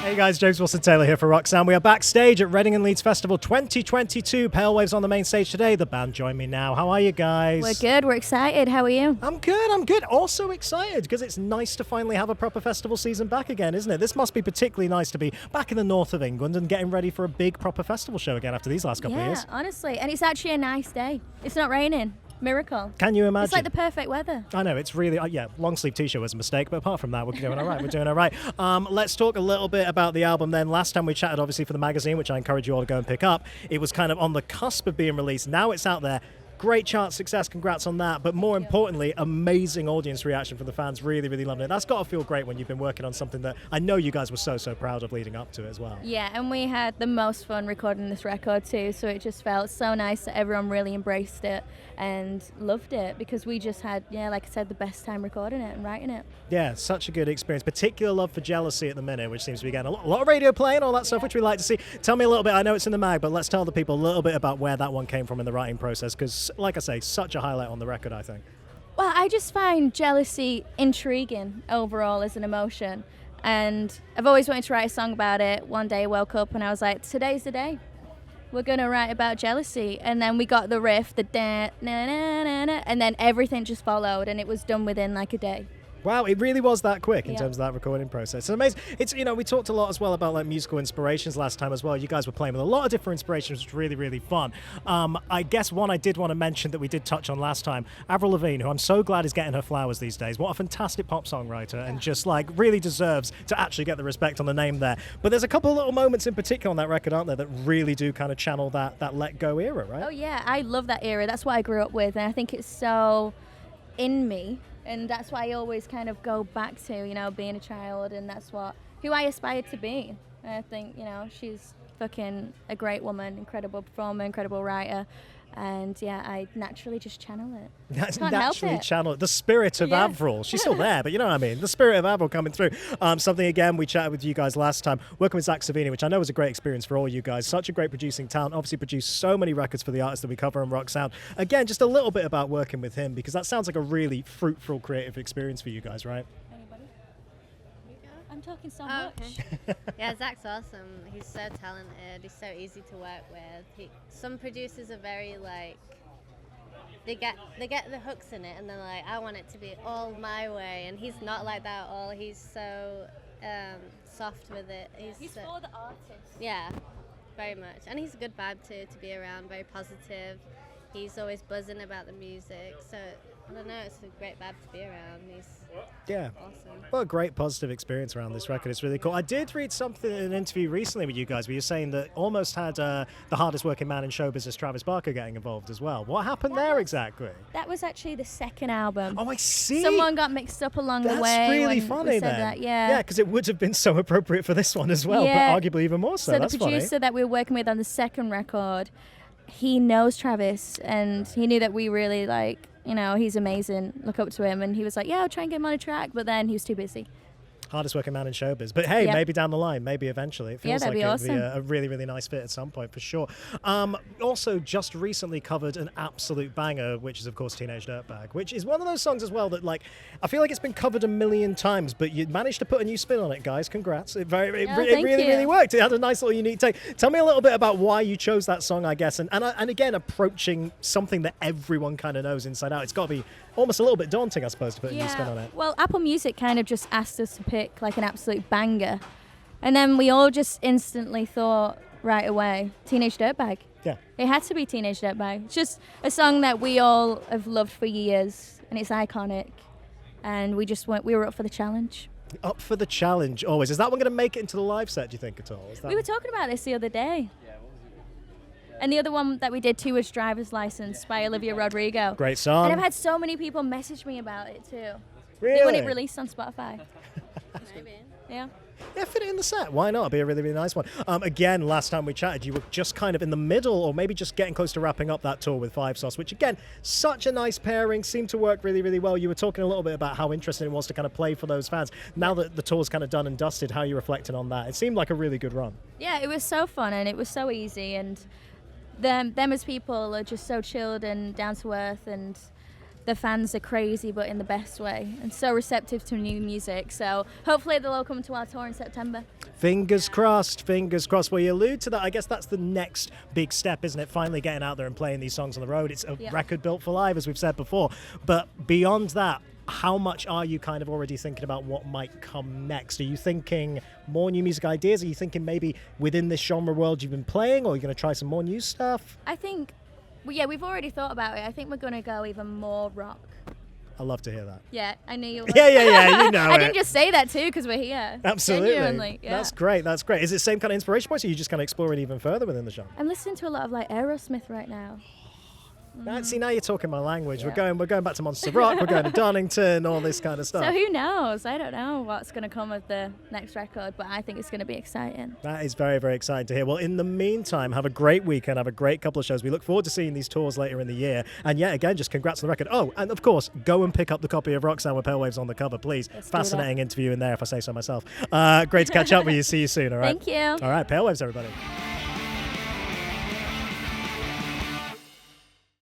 Hey guys, James Wilson-Taylor here for Roxanne. We are backstage at Reading Leeds Festival 2022. Pale Waves on the main stage today. The band join me now. How are you guys? We're good. We're excited. How are you? I'm good. Also excited because it's nice to finally have a proper festival season back again, isn't it? This must be particularly nice to be back in the north of England and getting ready for a big proper festival show again after these last couple of years. Yeah, honestly. And it's actually a nice day. It's not raining. Miracle. Can you imagine? It's like the perfect weather. I know, it's really, long sleeve t-shirt was a mistake, but apart from that, we're doing all right. Let's talk a little bit about the album then. Last time we chatted, obviously, for the magazine, which I encourage you all to go and pick up. It was kind of on the cusp of being released. Now it's out there. Great chart success, congrats on that. But more importantly, amazing audience reaction from the fans. Really, really loving it. That's got to feel great when you've been working on something that I know you guys were so proud of leading up to it as well. Yeah, and we had the most fun recording this record too, so it just felt so nice that everyone really embraced it and loved it, because we just had, like I said, the best time recording it and writing it. Yeah, such a good experience. Particular love for Jealousy at the minute, which seems to be getting a lot of radio play and all that stuff, which we like to see. Tell me a little bit, I know it's in the mag, but let's tell the people a little bit about where that one came from in the writing process, because, like I say, such a highlight on the record, I think. Well, I just find jealousy intriguing overall as an emotion, and I've always wanted to write a song about it. One day I woke up and I was like, today's the day. We're going to write about jealousy. And then we got the riff, the da, na, na, na, na, and then everything just followed, and it was done within like a day. Wow, it really was that quick in terms of that recording process. It's amazing. It's, we talked a lot as well about like musical inspirations last time as well. You guys were playing with a lot of different inspirations, which was really, really fun. I guess one I did want to mention that we did touch on last time, Avril Lavigne, who I'm so glad is getting her flowers these days. What a fantastic pop songwriter, and just like really deserves to actually get the respect on the name there. But there's a couple of little moments in particular on that record, aren't there, that really do kind of channel that Let Go era, right? Oh yeah, I love that era. That's what I grew up with, and I think it's so in me. And that's why I always kind of go back to, being a child, and that's who I aspired to be. And I think, she's fucking a great woman, incredible performer, incredible writer. And I naturally just channel it. Naturally channel it. The spirit of Avril. She's still there, but you know what I mean. The spirit of Avril coming through. Something, again, we chatted with you guys last time, working with Savini, which I know was a great experience for all you guys. Such a great producing talent. Obviously produced so many records for the artists that we cover on Rock Sound. Again, just a little bit about working with him, because that sounds like a really fruitful, creative experience for you guys, right? I'm talking so much. Okay. Yeah, Zach's awesome. He's so talented. He's so easy to work with. Some producers are very like, they get the hooks in it, and they're like, I want it to be all my way. And he's not like that at all. He's so soft with it. He's for the artist. Yeah, very much. And he's a good vibe too to be around. Very positive. He's always buzzing about the music. So I don't know, it's a great vibe to be around. He's awesome. What a great positive experience around this record. It's really cool. I did read something in an interview recently with you guys where you're saying that almost had the hardest working man in show business, Travis Barker, getting involved as well. What happened there exactly? That was actually the second album. Oh, I see. Someone got mixed up along the way. That's really funny then. Yeah, because it would have been so appropriate for this one as well, but arguably even more so. That's the producer that we were working with on the second record, he knows Travis, and he knew that we really he's amazing, look up to him, and he was like, I'll try and get him on a track, but then he was too busy. Hardest working man in showbiz. But hey, maybe down the line, maybe eventually. It feels like it'd be a really, really nice fit at some point, for sure. Also, just recently covered an absolute banger, which is, of course, Teenage Dirtbag, which is one of those songs as well that, I feel like it's been covered a million times, but you managed to put a new spin on it, guys. Congrats. It really worked. It had a nice little unique take. Tell me a little bit about why you chose that song, I guess, and again, approaching something that everyone kind of knows inside out. It's got to be almost a little bit daunting, I suppose, to put a new spin on it. Well, Apple Music kind of just asked us to pick like an absolute banger, and then we all just instantly thought right away, Teenage Dirtbag. Yeah, it had to be Teenage Dirtbag. It's just a song that we all have loved for years, and it's iconic, and we were up for the challenge. Up for the challenge, always. Is that one going to make it into the live set, do you think, at all? We were talking about this the other day. And the other one that we did too was Driver's License by Olivia Rodrigo. Great song. And I've had so many people message me about it too. Really? They want it released on Spotify. Maybe. Yeah. Yeah, fit it in the set. Why not? It'll be a really, really nice one. Again, last time we chatted, you were just kind of in the middle, or maybe just getting close to wrapping up that tour with Five Sauce, which again, such a nice pairing, seemed to work really, really well. You were talking a little bit about how interesting it was to kind of play for those fans. Now that the tour's kind of done and dusted, how are you reflecting on that? It seemed like a really good run. Yeah, it was so fun, and it was so easy, and them as people are just so chilled and down to earth, and the fans are crazy, but in the best way, and so receptive to new music. So hopefully they'll all come to our tour in September. Fingers crossed, fingers crossed. Well, you allude to that. I guess that's the next big step, isn't it? Finally getting out there and playing these songs on the road. It's a record built for live, as we've said before. But beyond that, how much are you kind of already thinking about what might come next? Are you thinking more new music ideas? Are you thinking maybe within this genre world you've been playing, or are you going to try some more new stuff? I think, we've already thought about it. I think we're going to go even more rock. I love to hear that. Yeah, I knew you would. Yeah, you know I didn't just say that too because we're here. Absolutely. Genuinely, yeah. That's great. Is it the same kind of inspiration points, or are you just kind of exploring even further within the genre? I'm listening to a lot of like Aerosmith right now. See, now you're talking my language. Yeah. We're going back to Monster Rock. We're going to Donington, all this kind of stuff. So who knows? I don't know what's going to come of the next record, but I think it's going to be exciting. That is very, very exciting to hear. Well, in the meantime, have a great weekend. Have a great couple of shows. We look forward to seeing these tours later in the year. And yet again, just congrats on the record. Oh, and of course, go and pick up the copy of Roxanne with Pale Waves on the cover, please. Fascinating interview in there, if I say so myself. Great to catch up with you. See you soon, all right? Thank you. All right, Pale Waves, everybody.